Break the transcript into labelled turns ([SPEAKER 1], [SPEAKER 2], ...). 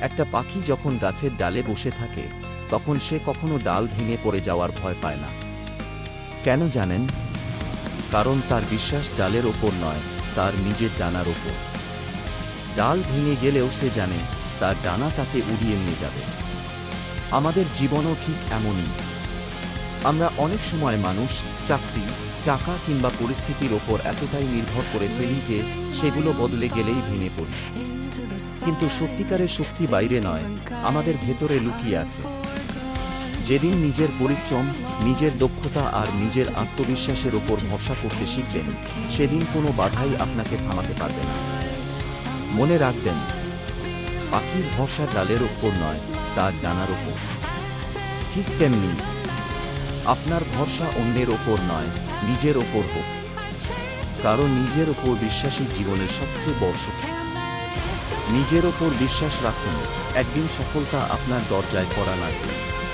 [SPEAKER 1] একটা পাখি যখন গাছের ডালে বসে থাকে তখন সে কখনো ডাল ভেঙে পড়ে যাওয়ার ভয় পায় না। কেন জানেন? কারণ তার বিশ্বাস ডালের ওপর নয়, তার নিজের ডানার ওপর। ডাল ভেঙে গেলেও সে জানে তার ডানা তাকে উড়িয়ে নিয়ে যাবে। আমাদের জীবনও ঠিক এমনই। আমরা অনেক সময় মানুষ, চাকরি, টাকা কিংবা পরিস্থিতির ওপর এতটাই নির্ভর করে ফেলি যে সেগুলো বদলে গেলেই ভেঙে পড়ি। কিন্তু সত্যিকারের শক্তি বাইরে নয়, আমাদের ভেতরে লুকিয়ে আছে। যেদিন নিজের পরিশ্রম, নিজের দক্ষতা আর নিজের আত্মবিশ্বাসের ওপর ভরসা করতে শিখবেন, সেদিন কোনো বাধাই আপনাকে থামাতে পারবে না। মনে রাখবেন, পাখির ভরসা ডালের ওপর নয়, তার ডানার ওপর। ঠিক তেমনি আপনার ভরসা অন্যের ওপর নয়, নিজের ওপর হোক। কারণ নিজের ওপর বিশ্বাসই জীবনের সবচেয়ে বড় শক্তি। নিজের ওপর বিশ্বাস রাখুন, একদিন সফলতা আপনার দরজায় কড়া নাড়বে।